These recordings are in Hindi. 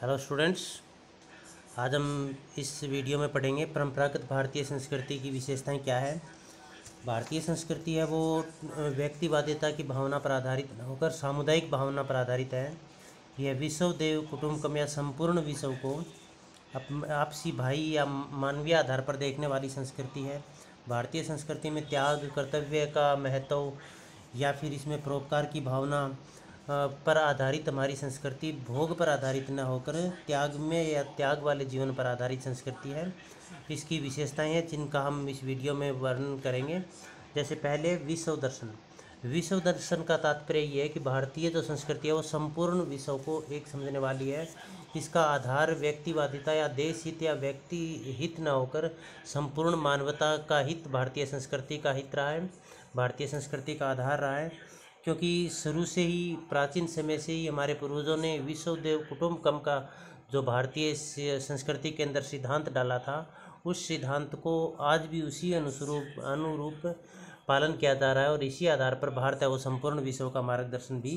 हेलो स्टूडेंट्स, आज हम इस वीडियो में पढ़ेंगे परंपरागत भारतीय संस्कृति की विशेषताएं क्या है। भारतीय संस्कृति है वो व्यक्तिवादिता की भावना पर आधारित न होकर सामुदायिक भावना पर आधारित है। यह विश्व देव कुटुंबकम या संपूर्ण विश्व को आपसी भाई या मानवीय आधार पर देखने वाली संस्कृति है। भारतीय संस्कृति में त्याग, कर्तव्य का महत्व या फिर इसमें परोपकार की भावना पर आधारित हमारी संस्कृति भोग पर आधारित न होकर त्याग में या त्याग वाले जीवन पर आधारित संस्कृति है। इसकी विशेषताएं हैं जिनका हम इस वीडियो में वर्णन करेंगे। जैसे पहले विश्व दर्शन। विश्व दर्शन का तात्पर्य ये है कि भारतीय जो संस्कृति है वो संपूर्ण विश्व को एक समझने वाली है। इसका आधार व्यक्तिवादिता या देश हित या व्यक्ति हित न होकर संपूर्ण मानवता का हित भारतीय संस्कृति का हित रहा है, भारतीय संस्कृति का आधार रहा है। क्योंकि शुरू से ही प्राचीन समय से ही हमारे पूर्वजों ने विश्व देव कुटुंबकम का जो भारतीय संस्कृति के अंदर सिद्धांत डाला था, उस सिद्धांत को आज भी उसी अनुरूप पालन किया जा रहा है और इसी आधार पर भारत है वो संपूर्ण विश्व का मार्गदर्शन भी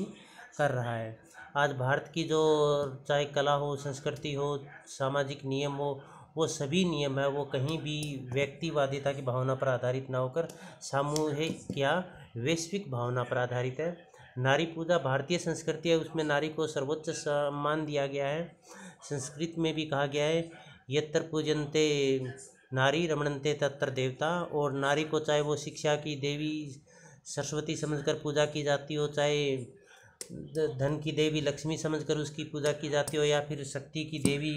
कर रहा है। आज भारत की जो चाहे कला हो, संस्कृति हो, सामाजिक नियम हो, वो सभी नियम है वो कहीं भी व्यक्तिवादिता की भावना पर आधारित ना होकर सामूहिक या वैश्विक भावना पर आधारित है। नारी पूजा भारतीय संस्कृति है, उसमें नारी को सर्वोच्च सम्मान दिया गया है। संस्कृत में भी कहा गया है यत्र पूजन्ते नारी रमणन्ते तत्र देवता। और नारी को चाहे वो शिक्षा की देवी सरस्वती समझकर पूजा की जाती हो, चाहे धन की देवी लक्ष्मी समझकर उसकी पूजा की जाती हो, या फिर शक्ति की देवी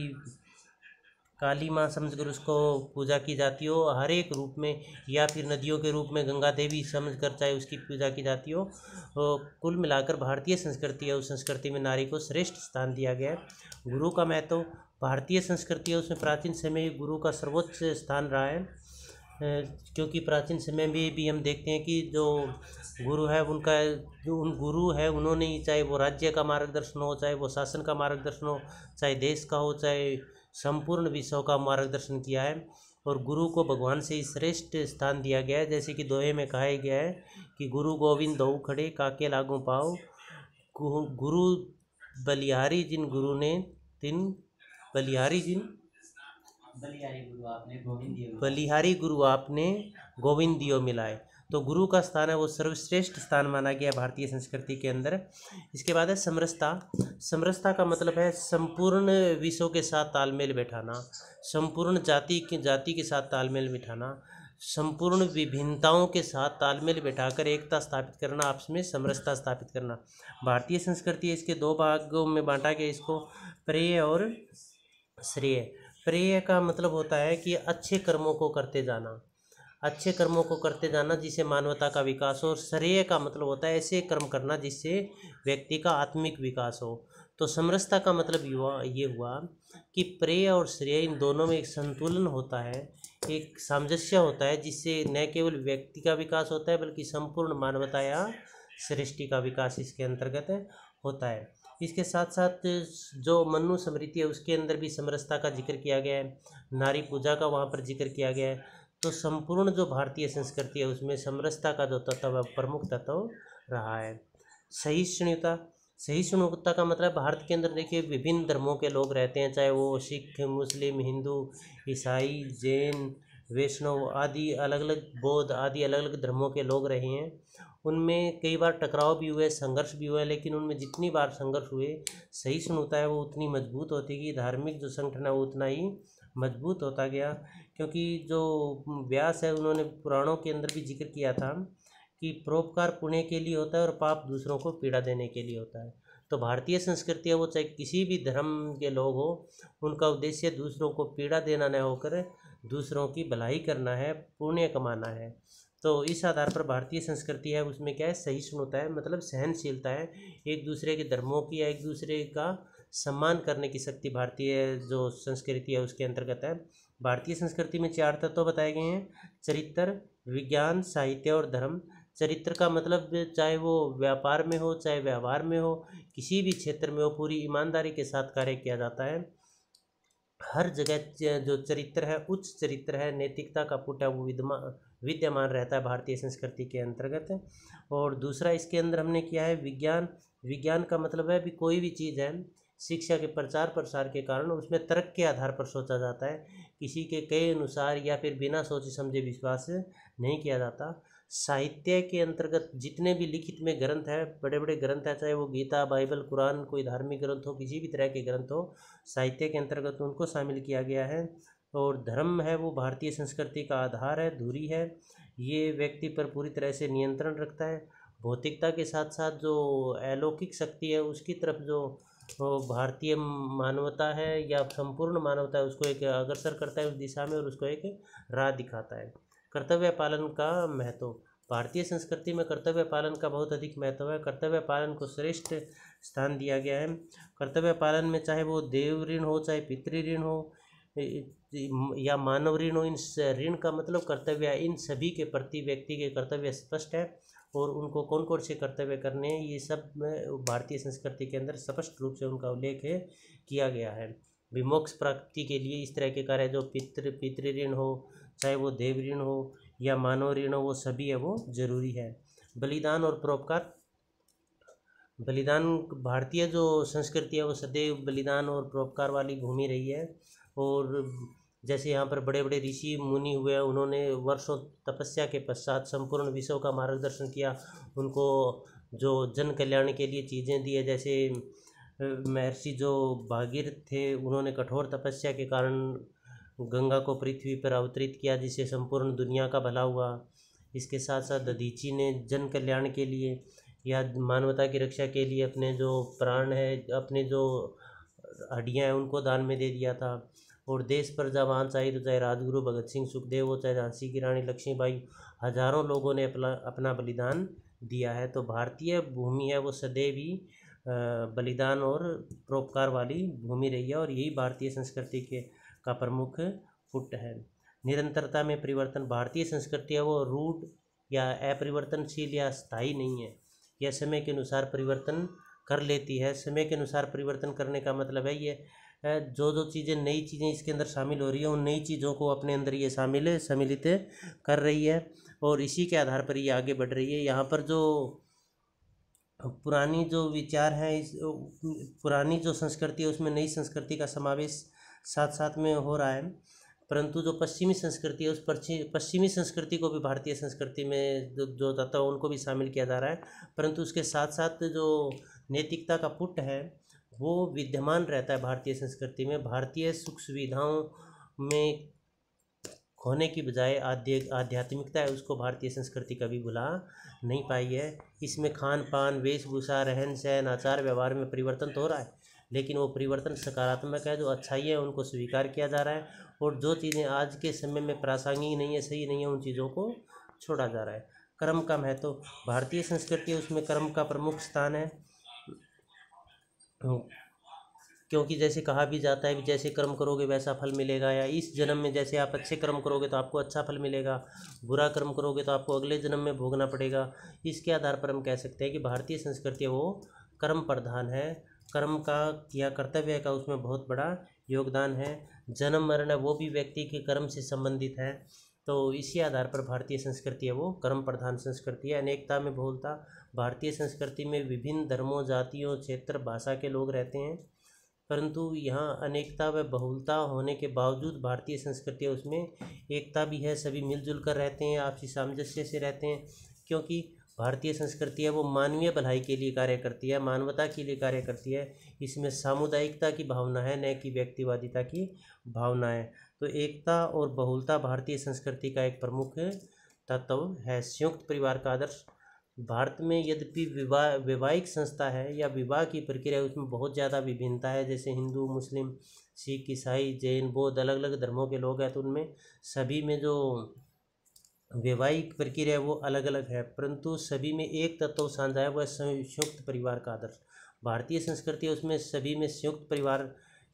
काली माँ समझकर उसको पूजा की जाती हो, हर एक रूप में, या फिर नदियों के रूप में गंगा देवी समझकर चाहे उसकी पूजा की जाती हो। कुल मिलाकर भारतीय संस्कृति है, उस संस्कृति में नारी को श्रेष्ठ स्थान दिया गया है। गुरु का महत्व भारतीय संस्कृति है उसमें प्राचीन समय गुरु का सर्वोच्च स्थान रहा है। क्योंकि प्राचीन समय में भी हम देखते हैं कि जो गुरु है उनका जो उन गुरु है उन्होंने ही, चाहे वो राज्य का मार्गदर्शन हो, चाहे वो शासन का मार्गदर्शन हो, चाहे देश का हो, चाहे संपूर्ण विश्व का मार्गदर्शन किया है। और गुरु को भगवान से ही श्रेष्ठ स्थान दिया गया है। जैसे कि दोहे में कहा गया है कि गुरु गोविंद दो खड़े काके लागू पाओ, गुरु बलिहारी जिन गुरु ने तिन बलिहारी जिन बलिहारी गुरु आपने गोविंद दियो मिलाए। तो गुरु का स्थान है वो सर्वश्रेष्ठ स्थान माना गया भारतीय संस्कृति के अंदर। इसके बाद है समरसता। समरसता का मतलब है संपूर्ण विश्व के साथ तालमेल बैठाना, संपूर्ण जाति के साथ तालमेल बिठाना, संपूर्ण विभिन्नताओं के साथ तालमेल बैठाकर एकता स्थापित करना, आपस में समरसता स्थापित करना। भारतीय संस्कृति इसके दो भागों में बांटा गया, इसको प्रेय और श्रेय। प्रेय का मतलब होता है कि अच्छे कर्मों को करते जाना, अच्छे कर्मों को करते जाना जिससे मानवता का विकास हो। और श्रेय का मतलब होता है ऐसे कर्म करना जिससे व्यक्ति का आत्मिक विकास हो। तो समरसता का मतलब ये हुआ कि प्रेय और श्रेय इन दोनों में एक संतुलन होता है, एक सामंजस्य होता है, जिससे न केवल व्यक्ति का विकास होता है बल्कि संपूर्ण मानवता या सृष्टि का विकास इसके अंतर्गत होता है। इसके साथ साथ जो मनु स्मृति है उसके अंदर भी समरसता का जिक्र किया गया है, नारी पूजा का वहाँ पर जिक्र किया गया है। तो संपूर्ण जो भारतीय संस्कृति है उसमें समरसता का जो तत्व है प्रमुख तत्व रहा है। सहिष्णुता। सहिष्णुता का मतलब भारत के अंदर देखिए विभिन्न धर्मों के लोग रहते हैं, चाहे वो सिख, मुस्लिम, हिंदू, ईसाई, जैन, वैष्णव आदि अलग अलग, बौद्ध आदि अलग अलग धर्मों के लोग रहे हैं। उनमें कई बार टकराव भी हुए, संघर्ष भी हुए, लेकिन उनमें जितनी बार संघर्ष हुए सहिष्णुता है वो उतनी मजबूत होती गई, धार्मिक जो संगठन है वो उतना ही मजबूत होता गया। क्योंकि जो व्यास है उन्होंने पुराणों के अंदर भी जिक्र किया था कि परोपकार पुण्य के लिए होता है और पाप दूसरों को पीड़ा देने के लिए होता है। तो भारतीय संस्कृति है वो चाहे किसी भी धर्म के लोग हो, उनका उद्देश्य दूसरों को पीड़ा देना न होकर दूसरों की भलाई करना है, पुण्य कमाना है। तो इस आधार पर भारतीय संस्कृति है उसमें क्या है, सहिष्णुता है, मतलब सहनशीलता है, एक दूसरे के धर्मों की या एक दूसरे का सम्मान करने की शक्ति भारतीय जो संस्कृति है उसके अंतर्गत है। भारतीय संस्कृति में 4 तत्व बताए गए हैं: चरित्र, विज्ञान, साहित्य और धर्म। चरित्र का मतलब चाहे वो व्यापार में हो, चाहे व्यवहार में हो, किसी भी क्षेत्र में हो, पूरी ईमानदारी के साथ कार्य किया जाता है। हर जगह जो चरित्र है, उच्च चरित्र है, नैतिकता का पुट है वो विद्यमान रहता है भारतीय संस्कृति के अंतर्गत। और दूसरा इसके अंदर हमने किया है विज्ञान। विज्ञान का मतलब है भी कोई भी चीज़ है शिक्षा के प्रचार प्रसार के कारण उसमें तर्क के आधार पर सोचा जाता है, किसी के कहे अनुसार या फिर बिना सोचे समझे विश्वास नहीं किया जाता। साहित्य के अंतर्गत जितने भी लिखित में ग्रंथ है, बड़े बड़े ग्रंथ है, चाहे वो गीता, बाइबल, कुरान, कोई धार्मिक ग्रंथ हो, किसी भी तरह के ग्रंथ हो, साहित्य के अंतर्गत उनको शामिल किया गया है। और धर्म है वो भारतीय संस्कृति का आधार है, धुरी है। ये व्यक्ति पर पूरी तरह से नियंत्रण रखता है। भौतिकता के साथ साथ जो अलौकिक शक्ति है उसकी तरफ जो भारतीय मानवता है या संपूर्ण मानवता है उसको एक अग्रसर करता है उस दिशा में, और उसको एक राह दिखाता है। कर्तव्य पालन का महत्व। भारतीय संस्कृति में कर्तव्य पालन का बहुत अधिक महत्व है। कर्तव्य पालन को श्रेष्ठ स्थान दिया गया है। कर्तव्य पालन में चाहे वो देव ऋण हो, चाहे पितृ ऋण हो या मानव ऋण हो, इन ऋण का मतलब कर्तव्य है। इन सभी के प्रति व्यक्ति के कर्तव्य स्पष्ट है, और उनको कौन कौन से कर्तव्य करने हैं ये सब भारतीय संस्कृति के अंदर स्पष्ट रूप से उनका उल्लेख किया गया है। विमोक्ष प्राप्ति के लिए इस तरह के कार्य जो पितृ ऋण हो, चाहे वो देव ऋण हो या मानव ऋण हो, वो सभी है वो जरूरी है। बलिदान और परोपकार। बलिदान, भारतीय जो संस्कृति है वो सदैव बलिदान और परोपकार वाली भूमि रही है। और जैसे यहाँ पर बड़े बड़े ऋषि मुनि हुए, उन्होंने वर्षों तपस्या के पश्चात संपूर्ण विश्व का मार्गदर्शन किया, उनको जो जन कल्याण के लिए चीज़ें दी है। जैसे महर्षि जो भागीरथ थे, उन्होंने कठोर तपस्या के कारण गंगा को पृथ्वी पर अवतरित किया, जिससे संपूर्ण दुनिया का भला हुआ। इसके साथ साथ दधीची ने जन कल्याण के लिए या मानवता की रक्षा के लिए अपने जो प्राण है, अपने जो हड्डियाँ हैं, उनको दान में दे दिया था। और देश पर जवान चाहिए तो चाहे राजगुरु भगत सिंह सुखदेव हो, चाहे झांसी की रानी लक्ष्मीबाई, हजारों लोगों ने अपना बलिदान दिया है। तो भारतीय भूमि है वो सदैव ही बलिदान और परोपकार वाली भूमि रही है, और यही भारतीय संस्कृति का प्रमुख पुट है। निरंतरता में परिवर्तन। भारतीय संस्कृति है वो रूढ़ या अपरिवर्तनशील या स्थायी नहीं है, यह समय के अनुसार परिवर्तन कर लेती है। समय के अनुसार परिवर्तन करने का मतलब है ये जो जो चीज़ें, नई चीज़ें इसके अंदर शामिल हो रही है, उन नई चीज़ों को अपने अंदर ये सम्मिलित कर रही है, और इसी के आधार पर ये आगे बढ़ रही है। यहाँ पर जो पुरानी जो विचार हैं, इस पुरानी जो संस्कृति है उसमें नई संस्कृति का समावेश साथ साथ में हो रहा है, परंतु जो पश्चिमी संस्कृति है उस पश्चिमी संस्कृति को भी भारतीय संस्कृति में जो तत्व है उनको भी शामिल किया जा रहा है। परंतु उसके साथ साथ जो नैतिकता का पुट है वो विद्यमान रहता है भारतीय संस्कृति में। भारतीय सुख सुविधाओं में खोने की बजाय आध्यात्मिकता है, उसको भारतीय संस्कृति कभी भुला नहीं पाई है। इसमें खान पान, वेशभूषा, रहन सहन, आचार व्यवहार में परिवर्तन तो हो रहा है, लेकिन वो परिवर्तन सकारात्मक है। जो अच्छाई है उनको स्वीकार किया जा रहा है, और जो चीज़ें आज के समय में प्रासंगिक नहीं है, सही नहीं है, उन चीज़ों को छोड़ा जा रहा है। कर्म का महत्व। भारतीय संस्कृति उसमें कर्म का प्रमुख स्थान है, क्योंकि जैसे कहा भी जाता है कि जैसे कर्म करोगे वैसा फल मिलेगा, या इस जन्म में जैसे आप अच्छे कर्म करोगे तो आपको अच्छा फल मिलेगा, बुरा कर्म करोगे तो आपको अगले जन्म में भोगना पड़ेगा। इसके आधार पर हम कह सकते हैं कि भारतीय संस्कृति वो कर्म प्रधान है। कर्म का या कर्तव्य का उसमें बहुत बड़ा योगदान है। जन्म मरण है वो भी व्यक्ति के कर्म से संबंधित है। तो इसी आधार पर भारतीय संस्कृति है वो कर्म प्रधान संस्कृति है। अनेकता में बहुलता। भारतीय संस्कृति में विभिन्न धर्मों, जातियों, क्षेत्र, भाषा के लोग रहते हैं, परंतु यहाँ अनेकता व बहुलता होने के बावजूद भारतीय संस्कृति है उसमें एकता भी है। सभी मिलजुल कर रहते हैं, आपसी सामंजस्य से रहते हैं, क्योंकि भारतीय संस्कृति है वो मानवीय भलाई के लिए कार्य करती है, मानवता के लिए कार्य करती है। इसमें सामुदायिकता की भावना है, न कि व्यक्तिवादिता की भावना है। तो एकता और बहुलता भारतीय संस्कृति का एक प्रमुख तत्व है। संयुक्त परिवार का आदर्श। भारत में यद्यपि वैवाहिक संस्था है या विवाह की प्रक्रिया, उसमें बहुत ज़्यादा विभिन्नता है। जैसे हिंदू, मुस्लिम, सिख, ईसाई, जैन, बौद्ध, अलग अलग धर्मों के लोग हैं, तो उनमें सभी में जो वैवाहिक प्रक्रिया है वो अलग अलग है, परंतु सभी में एक तत्व साझा है, वह संयुक्त परिवार का आदर्श। भारतीय संस्कृति उसमें सभी में संयुक्त परिवार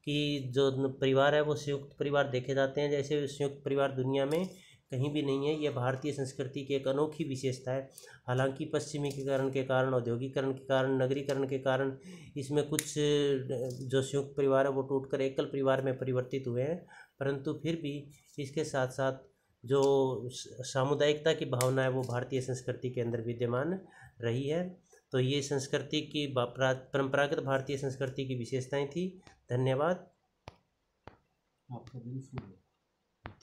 की जो परिवार है वो संयुक्त परिवार देखे जाते हैं। जैसे संयुक्त परिवार दुनिया में कहीं भी नहीं है, यह भारतीय संस्कृति की एक अनोखी विशेषता है। हालांकि पश्चिमीकरण के कारण, औद्योगिकरण के कारण, नगरीकरण के कारण इसमें कुछ जो संयुक्त परिवार है वो टूटकर एकल परिवार में परिवर्तित हुए हैं, परंतु फिर भी इसके साथ साथ जो सामुदायिकता की भावना है वो भारतीय संस्कृति के अंदर विद्यमान रही है। तो ये संस्कृति की परंपरागत भारतीय संस्कृति की विशेषताएं थी। धन्यवाद। आपका दिन शुभ हो।